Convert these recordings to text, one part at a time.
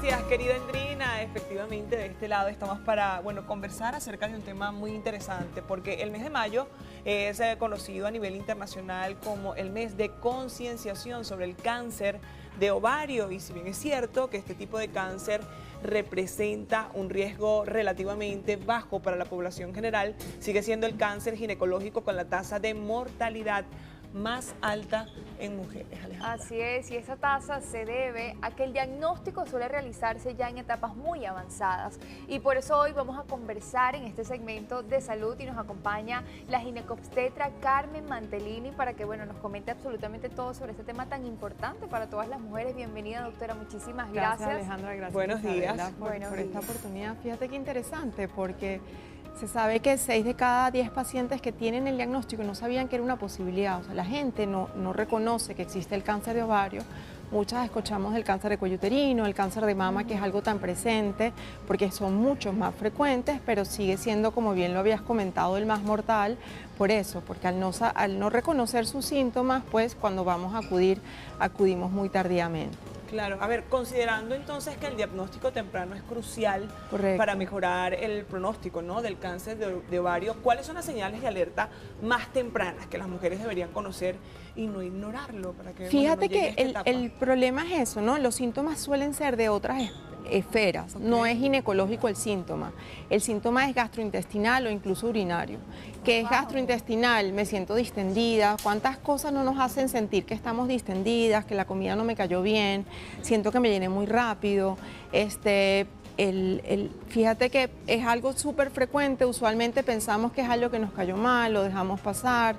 Gracias, querida Endrina. Efectivamente, de este lado estamos para, conversar acerca de un tema muy interesante, porque el mes de mayo es conocido a nivel internacional como el mes de concienciación sobre el cáncer de ovario, y si bien es cierto que este tipo de cáncer representa un riesgo relativamente bajo para la población general, sigue siendo el cáncer ginecológico con la tasa de mortalidad más alta en mujeres, Alejandra. Así es, y esa tasa se debe a que el diagnóstico suele realizarse ya en etapas muy avanzadas. Y por eso hoy vamos a conversar en este segmento de salud y nos acompaña la ginecobstetra Carmen Mantellini para que nos comente absolutamente todo sobre este tema tan importante para todas las mujeres. Bienvenida, doctora, muchísimas gracias. Gracias, Alejandra, gracias. Buenos días. Por esta oportunidad. Fíjate qué interesante, porque se sabe que 6 de cada 10 pacientes que tienen el diagnóstico no sabían que era una posibilidad. O sea, la gente no reconoce que existe el cáncer de ovario. Muchas escuchamos del cáncer de cuello uterino, el cáncer de mama, que es algo tan presente, porque son muchos más frecuentes, pero sigue siendo, como bien lo habías comentado, el más mortal. Por eso, porque al no reconocer sus síntomas, pues cuando vamos a acudir, acudimos muy tardíamente. Claro, a ver, considerando entonces que el diagnóstico temprano es crucial Correcto. para mejorar el pronóstico, ¿no?, del cáncer de ovario, ¿cuáles son las señales de alerta más tempranas que las mujeres deberían conocer y no ignorarlo para que Fíjate no llegue a que esta etapa? el problema es eso, ¿no? Los síntomas suelen ser de otras esferas, no es ginecológico el síntoma. El síntoma es gastrointestinal o incluso urinario. ¿Qué es gastrointestinal? Me siento distendida. ¿Cuántas cosas no nos hacen sentir que estamos distendidas, que la comida no me cayó bien, siento que me llené muy rápido? Fíjate que es algo súper frecuente, usualmente pensamos que es algo que nos cayó mal, lo dejamos pasar,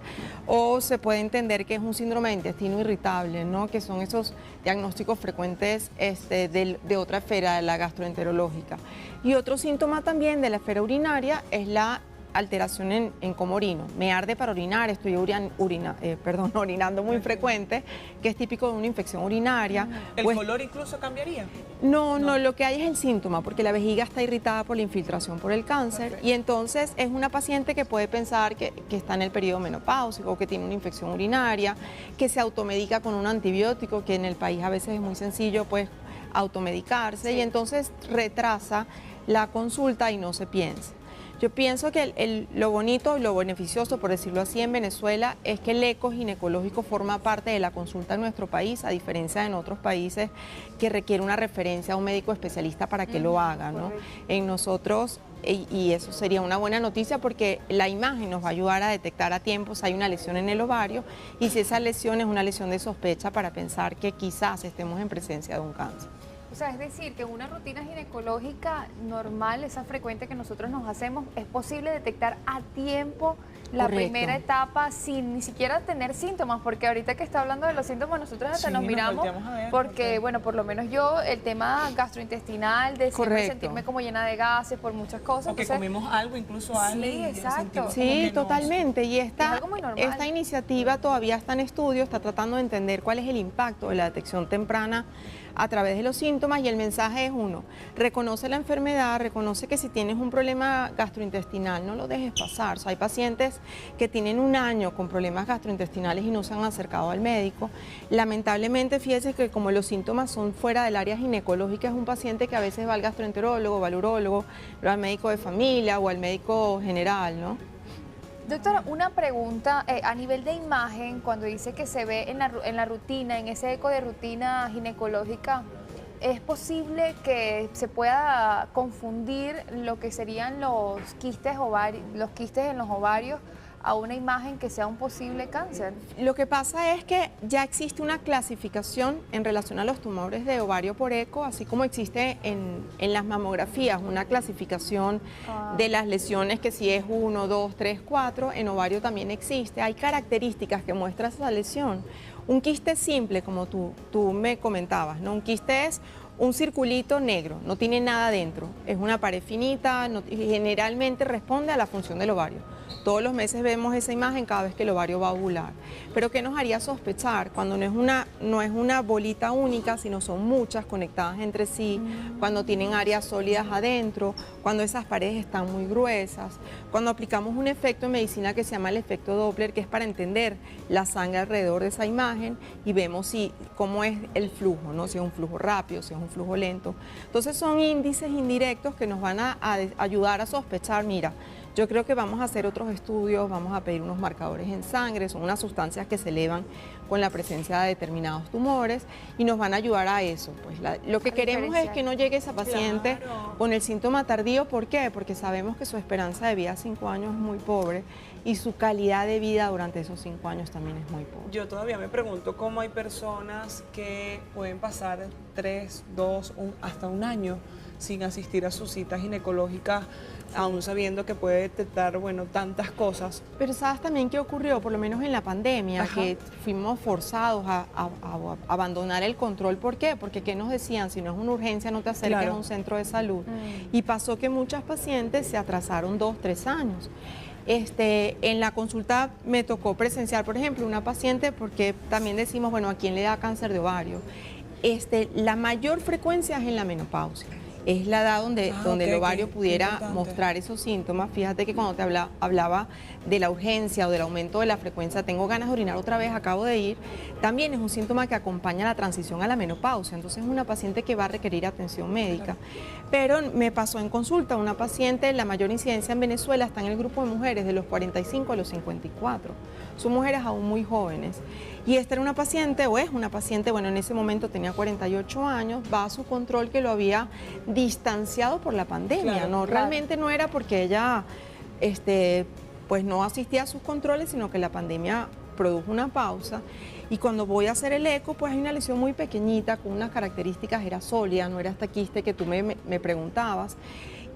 o se puede entender que es un síndrome de intestino irritable, ¿no?, que son esos diagnósticos frecuentes de otra esfera, de la gastroenterológica. Y otro síntoma también de la esfera urinaria es la alteración en cómo orino. Me arde para orinar, estoy orinando muy frecuente, que es típico de una infección urinaria. ¿El color incluso cambiaría? No, lo que hay es el síntoma, porque la vejiga está irritada por la infiltración por el cáncer. Perfecto. Y entonces es una paciente que puede pensar que está en el periodo menopáusico, que tiene una infección urinaria, que se automedica con un antibiótico, que en el país a veces es muy sencillo pues automedicarse, y entonces retrasa la consulta y no se piensa. Yo pienso que lo bonito y lo beneficioso, por decirlo así, en Venezuela es que el eco ginecológico forma parte de la consulta en nuestro país, a diferencia de en otros países que requiere una referencia a un médico especialista para que lo haga, ¿no? En nosotros, y eso sería una buena noticia porque la imagen nos va a ayudar a detectar a tiempo si hay una lesión en el ovario y si esa lesión es una lesión de sospecha para pensar que quizás estemos en presencia de un cáncer. O sea, es decir, que en una rutina ginecológica normal, esa frecuente que nosotros nos hacemos, es posible detectar a tiempo la primera etapa sin ni siquiera tener síntomas, porque ahorita que está hablando de los síntomas, nosotros hasta nos miramos, porque, por lo menos yo, el tema gastrointestinal, de siempre sentirme como llena de gases por muchas cosas. O que comemos algo, incluso algo. Sí, exacto. Sí, totalmente. Y esta esta iniciativa todavía está en estudio, está tratando de entender cuál es el impacto de la detección temprana a través de los síntomas, y el mensaje es uno: reconoce la enfermedad, reconoce que si tienes un problema gastrointestinal no lo dejes pasar. O sea, hay pacientes que tienen 1 año con problemas gastrointestinales y no se han acercado al médico. Lamentablemente, fíjese que como los síntomas son fuera del área ginecológica, es un paciente que a veces va al gastroenterólogo, va al urólogo, va al médico de familia o al médico general, ¿no? Doctora, una pregunta a nivel de imagen, cuando dice que se ve en la rutina, en ese eco de rutina ginecológica, ¿es posible que se pueda confundir lo que serían los quistes en los ovarios a una imagen que sea un posible cáncer? Lo que pasa es que ya existe una clasificación en relación a los tumores de ovario por eco, así como existe en las mamografías una clasificación de las lesiones, que si es 1, 2, 3, 4, en ovario también existe. Hay características que muestra esa lesión. Un quiste simple, como tú me comentabas, ¿no? Un quiste es un circulito negro, no tiene nada dentro, es una pared finita, generalmente responde a la función del ovario. todos los meses vemos esa imagen cada vez que el ovario va a ovular. Pero ¿qué nos haría sospechar? Cuando no es una bolita única, sino son muchas conectadas entre sí, cuando tienen áreas sólidas adentro, cuando esas paredes están muy gruesas, cuando aplicamos un efecto en medicina que se llama el efecto Doppler, que es para entender la sangre alrededor de esa imagen y vemos cómo es el flujo, ¿no? Si es un flujo rápido, si es un flujo lento. Entonces son índices indirectos que nos van a ayudar a sospechar, mira, yo creo que vamos a hacer otros estudios, vamos a pedir unos marcadores en sangre, son unas sustancias que se elevan con la presencia de determinados tumores y nos van a ayudar a eso. Pues lo que queremos es que no llegue esa paciente con el síntoma tardío. ¿Por qué? Porque sabemos que su esperanza de vida a 5 años es muy pobre y su calidad de vida durante esos 5 años también es muy pobre. Yo todavía me pregunto cómo hay personas que pueden pasar 3, 2, hasta un año sin asistir a sus citas ginecológicas, aún sabiendo que puede detectar, bueno, tantas cosas. Pero ¿sabes también qué ocurrió? Por lo menos en la pandemia, que fuimos forzados a abandonar el control. ¿Por qué? Porque ¿qué nos decían? Si no es una urgencia, no te acerques a un centro de salud. Y pasó que muchas pacientes se atrasaron 2, 3 años. En la consulta me tocó presenciar, por ejemplo, una paciente, porque también decimos, bueno, ¿a quién le da cáncer de ovario? La mayor frecuencia es en la menopausia. Es la edad donde el ovario pudiera mostrar esos síntomas. Fíjate que cuando te hablaba de la urgencia o del aumento de la frecuencia, tengo ganas de orinar otra vez, acabo de ir, también es un síntoma que acompaña la transición a la menopausia. Entonces es una paciente que va a requerir atención médica. Pero me pasó en consulta una paciente, la mayor incidencia en Venezuela está en el grupo de mujeres de los 45 a los 54. Son mujeres aún muy jóvenes. Y esta era una paciente, o es una paciente, bueno, en ese momento tenía 48 años, va a su control que lo había distanciado por la pandemia, realmente no era porque ella pues no asistía a sus controles, sino que la pandemia produjo una pausa. Y cuando voy a hacer el eco, pues hay una lesión muy pequeñita, con unas características, era sólida, no era esta quiste que tú me preguntabas.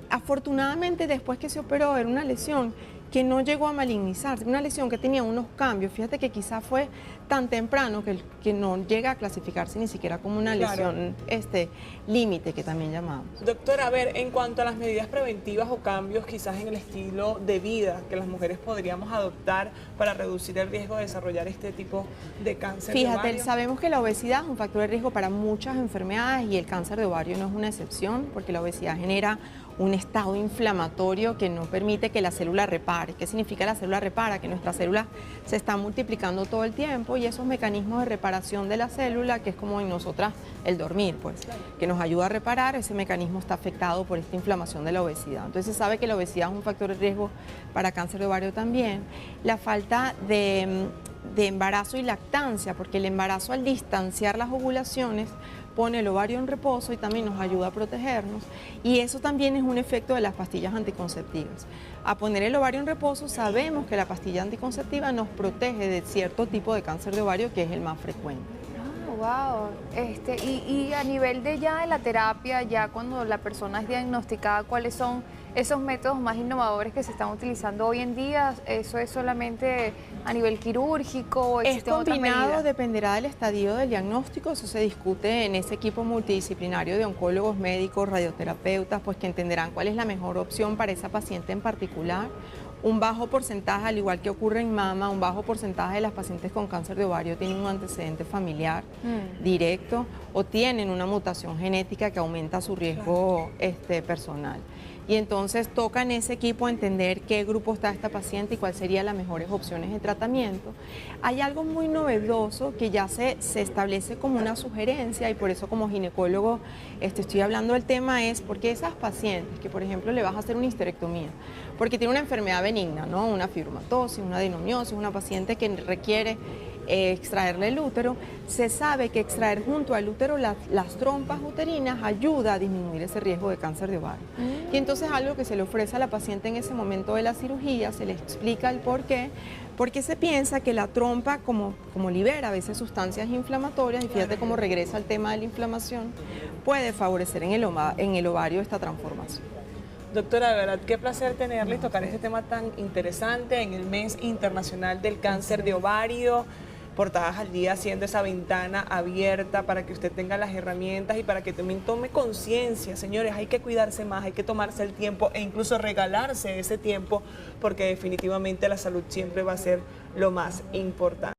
Afortunadamente, después que se operó, era una lesión que no llegó a malignizarse, una lesión que tenía unos cambios. Fíjate que quizás fue tan temprano que no llega a clasificarse ni siquiera como una lesión límite, que también llamamos. Doctora, a ver, en cuanto a las medidas preventivas o cambios quizás en el estilo de vida que las mujeres podríamos adoptar para reducir el riesgo de desarrollar este tipo de cáncer de ovario. Sabemos que la obesidad es un factor de riesgo para muchas enfermedades y el cáncer de ovario no es una excepción, porque la obesidad genera un estado inflamatorio que no permite que la célula repare. ¿Qué significa la célula repara? Que nuestras células se están multiplicando todo el tiempo y esos mecanismos de reparación de la célula, que es como en nosotras el dormir, pues, que nos ayuda a reparar, ese mecanismo está afectado por esta inflamación de la obesidad. Entonces se sabe que la obesidad es un factor de riesgo para cáncer de ovario también. La falta de embarazo y lactancia, porque el embarazo, al distanciar las ovulaciones, pone el ovario en reposo y también nos ayuda a protegernos, y eso también es un efecto de las pastillas anticonceptivas. A poner el ovario en reposo, sabemos que la pastilla anticonceptiva nos protege de cierto tipo de cáncer de ovario, que es el más frecuente. Wow, y a nivel de la terapia, ya cuando la persona es diagnosticada, ¿cuáles son esos métodos más innovadores que se están utilizando hoy en día? ¿Eso es solamente a nivel quirúrgico? Es combinado, dependerá del estadio del diagnóstico, eso se discute en ese equipo multidisciplinario de oncólogos, médicos, radioterapeutas, pues que entenderán cuál es la mejor opción para esa paciente en particular. Un bajo porcentaje, al igual que ocurre en mama, un bajo porcentaje de las pacientes con cáncer de ovario tienen un antecedente familiar directo o tienen una mutación genética que aumenta su riesgo personal. Y entonces toca en ese equipo entender qué grupo está esta paciente y cuáles serían las mejores opciones de tratamiento. Hay algo muy novedoso que ya se establece como una sugerencia, y por eso como ginecólogo estoy hablando del tema, es porque esas pacientes que, por ejemplo, le vas a hacer una histerectomía, porque tiene una enfermedad benigna, ¿no? Una fibromatosis, una adenomiosis, una paciente que requiere extraerle el útero, se sabe que extraer junto al útero las trompas uterinas ayuda a disminuir ese riesgo de cáncer de ovario. Y entonces algo que se le ofrece a la paciente en ese momento de la cirugía, se le explica el por qué, porque se piensa que la trompa, como libera a veces sustancias inflamatorias, y fíjate cómo regresa al tema de la inflamación, puede favorecer en el ovario esta transformación. Doctora, de verdad, qué placer tenerle y tocar este tema tan interesante en el Mes Internacional del Cáncer de Ovario. Portadas al Día haciendo esa ventana abierta para que usted tenga las herramientas y para que también tome conciencia. Señores, hay que cuidarse más, hay que tomarse el tiempo e incluso regalarse ese tiempo, porque definitivamente la salud siempre va a ser lo más importante.